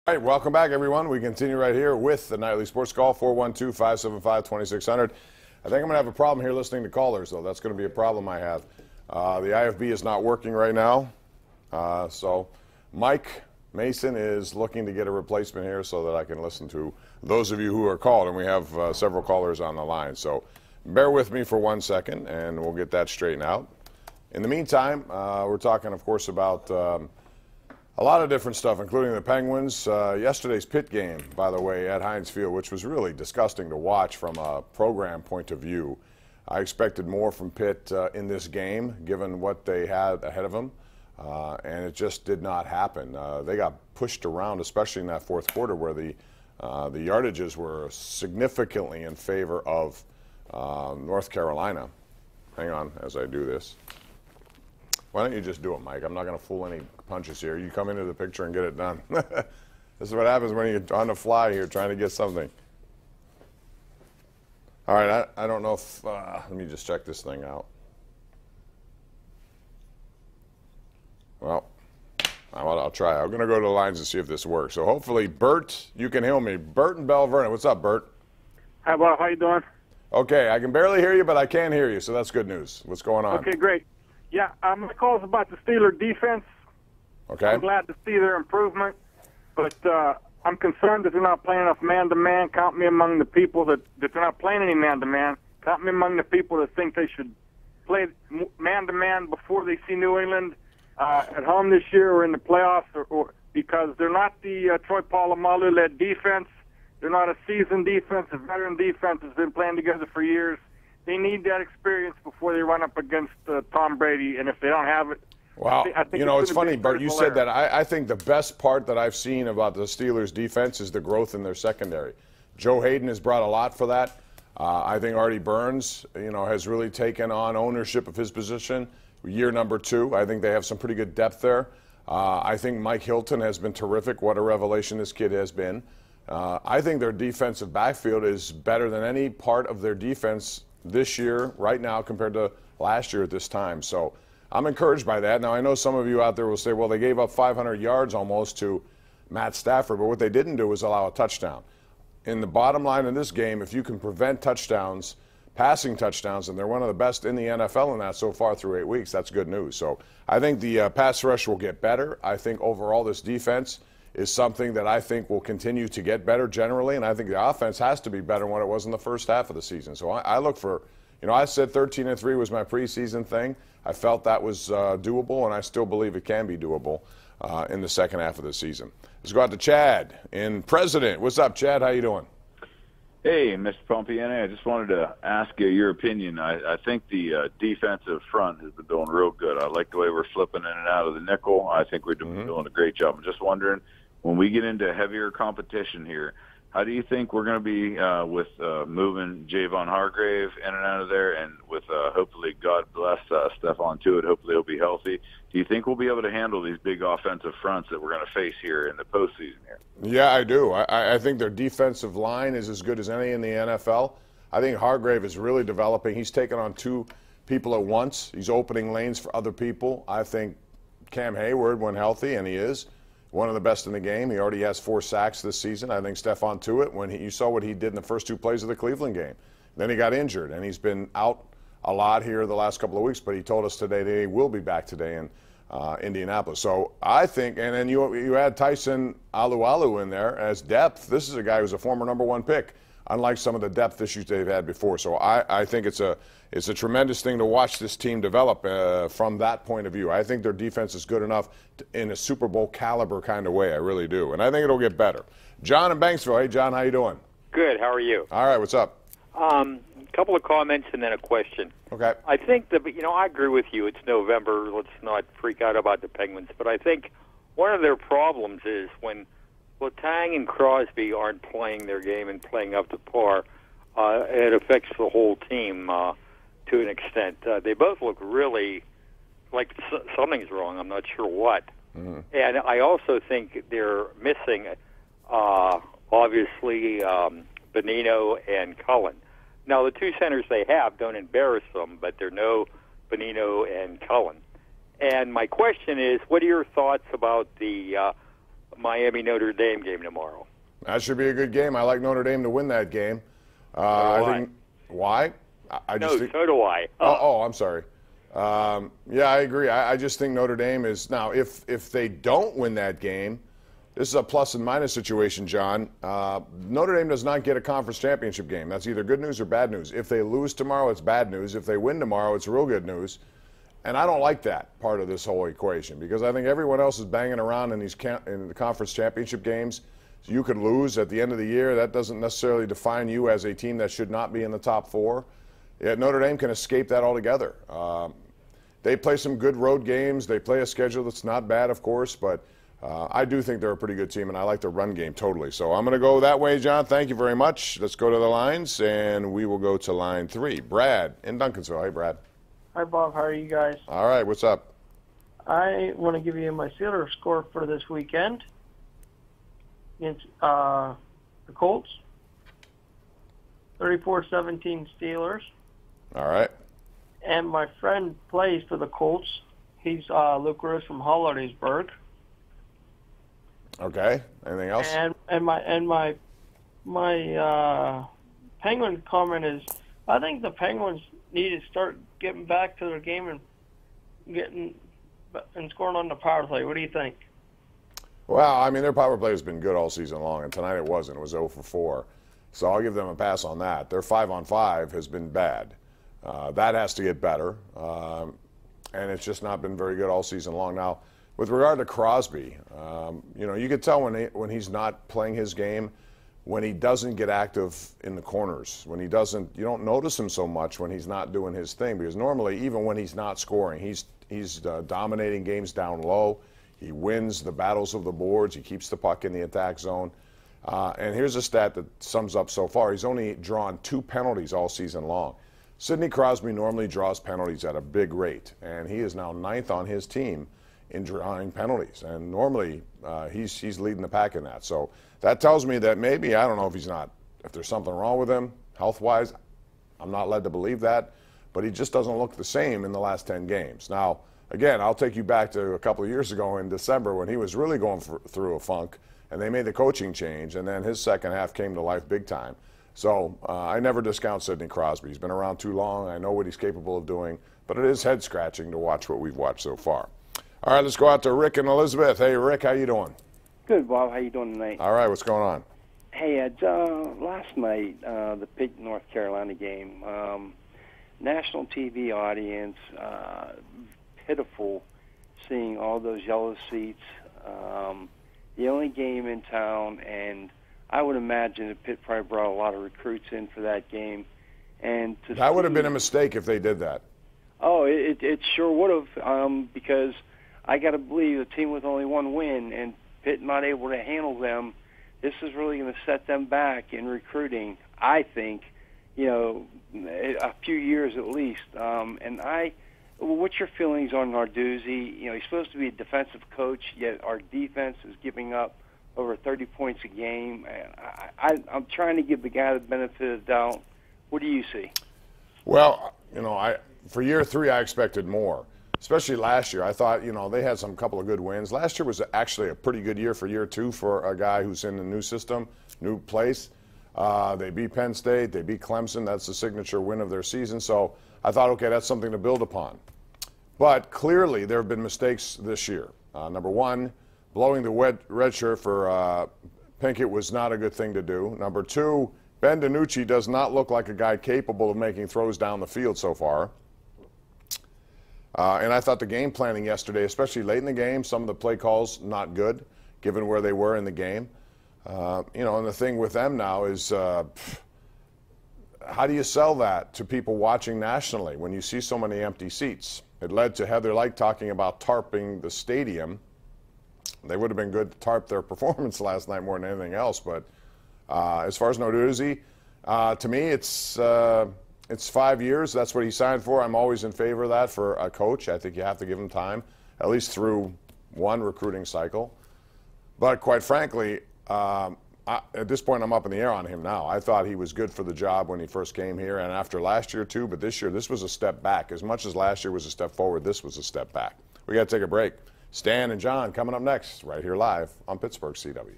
All right, welcome back, everyone. We continue right here with the Nightly Sports Call, 412-575-2600. I think I'm going to have a problem here listening to callers, though. That's going to be a problem I have. The IFB is not working right now, so Mike Mason is looking to get a replacement here so that I can listen to those of you who are called, and we have several callers on the line. So bear with me for 1 second, and we'll get that straightened out. In the meantime, we're talking, of course, about a lot of different stuff, including the Penguins. Yesterday's Pitt game, by the way, at Heinz Field, which was really disgusting to watch from a program point of view. I expected more from Pitt in this game, given what they had ahead of them, and it just did not happen. They got pushed around, especially in that fourth quarter, where the yardages were significantly in favor of North Carolina. Hang on as I do this. Why don't you just do it, Mike? I'm not going to fool any punches here. You come into the picture and get it done. This is what happens when you're on the fly here trying to get something. All right, I don't know if, let me just check this thing out. Well, I'll try. I'm going to go to the lines and see if this works. So hopefully, Bert, you can hear me. Bert in Bell Vernon. What's up, Bert? Hi, Bob. How you doing? Okay, I can barely hear you, but I can hear you, so that's good news. What's going on? Okay, great. Yeah, my call is about the Steelers defense. Okay. I'm glad to see their improvement, but I'm concerned that they're not playing enough man-to-man. Count me among the people that they're not playing any man-to-man. Count me among the people that think they should play man-to-man before they see New England at home this year or in the playoffs, or because they're not the Troy Polamalu-led defense. They're not a seasoned defense. A veteran defense has been playing together for years. They need that experience before they run up against Tom Brady, and if they don't have it, well, I think you know, it's funny, Bert, you said that. I think the best part that I've seen about the Steelers' defense is the growth in their secondary. Joe Hayden has brought a lot for that. I think Artie Burns, you know, has really taken on ownership of his position. Year number 2, I think they have some pretty good depth there. I think Mike Hilton has been terrific. What a revelation this kid has been. I think their defensive backfield is better than any part of their defense this year, right now, compared to last year at this time. So I'm encouraged by that. Now, I know some of you out there will say, well, they gave up 500 yards almost to Matt Stafford, but what they didn't do was allow a touchdown. In the bottom line of this game, if you can prevent touchdowns, passing touchdowns, and they're one of the best in the NFL in that so far through 8 weeks, that's good news. So I think the pass rush will get better. I think overall this defense is something that I think will continue to get better generally, and I think the offense has to be better than what it was in the first half of the season. So I look for, you know, I said 13-3 was my preseason thing. I felt that was doable, and I still believe it can be doable in the second half of the season. Let's go out to Chad in President. What's up, Chad? How you doing? Hey, Mr. Pompeani, I just wanted to ask you your opinion. I think the defensive front has been doing real good. I like the way we're flipping in and out of the nickel. I think we're doing a great job. I'm just wondering, when we get into heavier competition here, how do you think we're going to be with moving Javon Hargrave in and out of there, and with hopefully, God bless Stephon Tuitt, hopefully he'll be healthy. Do you think we'll be able to handle these big offensive fronts that we're going to face here in the postseason here? Yeah, I do. I think their defensive line is as good as any in the NFL. I think Hargrave is really developing. He's taking on 2 people at once. He's opening lanes for other people. I think Cam Hayward, when healthy, and he is, one of the best in the game. He already has 4 sacks this season. I think Stephon Tuitt, you saw what he did in the first 2 plays of the Cleveland game. Then he got injured, and he's been out a lot here the last couple of weeks, but he told us today that he will be back today in Indianapolis. So I think, and then you add Tyson Alualu in there as depth. This is a guy who's a former #1 pick, unlike some of the depth issues they've had before. So I think it's a tremendous thing to watch this team develop from that point of view. I think their defense is good enough in a Super Bowl caliber kind of way. I really do. And I think it'll get better. John in Banksville. Hey, John, how you doing? Good. How are you? All right. What's up? A couple of comments and then a question. Okay. I think that, I agree with you. It's November. Let's not freak out about the Penguins. But I think one of their problems is when Letang and Crosby aren't playing their game and playing up to par, it affects the whole team to an extent. They both look really like something's wrong. I'm not sure what. Mm-hmm. And I also think they're missing, obviously, Bonino and Cullen. Now, the 2 centers they have don't embarrass them, but they're no Bonino and Cullen. And my question is, what are your thoughts about the Miami Notre Dame game tomorrow. That should be a good game. I like Notre Dame to win that game. I think why? I just think, so do I. Oh, I'm sorry. Yeah, I agree. I just think Notre Dame is now. If they don't win that game, this is a plus and minus situation, John. Notre Dame does not get a conference championship game. That's either good news or bad news. If they lose tomorrow, it's bad news. If they win tomorrow, it's real good news. And I don't like that part of this whole equation because I think everyone else is banging around in the conference championship games. So you could lose at the end of the year. That doesn't necessarily define you as a team that should not be in the top four. Yet Notre Dame can escape that altogether. They play some good road games. They play a schedule that's not bad, of course, but I do think they're a pretty good team, and I like the run game totally. So I'm going to go that way, John. Thank you very much. Let's go to the lines, and we will go to line 3. Brad in Duncansville. Hey, Brad. Hi, Bob. How are you guys? All right. What's up? I want to give you my Steelers score for this weekend against the Colts. 34-17 Steelers. All right. And my friend plays for the Colts. He's Luke Rose from Hollidaysburg. Okay. Anything else? And my Penguin comment is, I think the Penguins need to start getting back to their game and scoring on the power play. What do you think? Well, I mean, their power play has been good all season long, and tonight it wasn't. It was 0 for 4. So I'll give them a pass on that. Their 5-on-5 has been bad. That has to get better, and it's just not been very good all season long. Now, with regard to Crosby, you could tell when he's not playing his game, when he doesn't get active in the corners, when he doesn't, you don't notice him so much when he's not doing his thing, because normally, even when he's not scoring, he's dominating games down low. He wins the battles of the boards. He keeps the puck in the attack zone. And here's a stat that sums up so far. He's only drawn 2 penalties all season long. Sidney Crosby normally draws penalties at a big rate, and he is now 9th on his team in drawing penalties. And normally he's leading the pack in that. So that tells me that maybe, I don't know if there's something wrong with him health-wise. I'm not led to believe that, but he just doesn't look the same in the last 10 games. Now, again, I'll take you back to a couple of years ago in December when he was really going through a funk, and they made the coaching change, and then his second half came to life big time. So I never discount Sidney Crosby. He's been around too long. I know what he's capable of doing, but it is head-scratching to watch what we've watched so far. All right, let's go out to Rick and Elizabeth. Hey, Rick, how you doing? Good, Bob. How you doing tonight? All right, what's going on? Hey, last night, the Pitt, North Carolina game, national TV audience, pitiful seeing all those yellow seats. The only game in town, and I would imagine that Pitt probably brought a lot of recruits in for that game. And that would have been a mistake if they did that. Oh, it sure would have, because I got to believe a team with only 1 win and Pitt not able to handle them, this is really going to set them back in recruiting, I think, a few years at least. What's your feelings on Narduzzi? He's supposed to be a defensive coach, yet our defense is giving up over 30 points a game. I'm trying to give the guy the benefit of the doubt. What do you see? Well, for year 3, I expected more, especially last year. I thought, they had some couple of good wins. Last year was actually a pretty good year for year 2 for a guy who's in a new system, new place. They beat Penn State. They beat Clemson. That's the signature win of their season. So I thought, okay, that's something to build upon. But clearly there have been mistakes this year. Number 1, blowing the red shirt for Pinkett was not a good thing to do. Number 2, Ben DiNucci does not look like a guy capable of making throws down the field so far. And I thought the game planning yesterday, especially late in the game, some of the play calls not good, given where they were in the game. And the thing with them now is how do you sell that to people watching nationally when you see so many empty seats? It led to Heather Lyke talking about tarping the stadium. They would have been good to tarp their performance last night more than anything else. But as far as Narduzzi, to me, it's 5 years. That's what he signed for. I'm always in favor of that for a coach. I think you have to give him time, at least through 1 recruiting cycle. But quite frankly, at this point, I'm up in the air on him now. I thought he was good for the job when he first came here, and after last year too. But this year, this was a step back. As much as last year was a step forward, this was a step back. We got to take a break. Stan and John coming up next, right here live on Pittsburgh CW.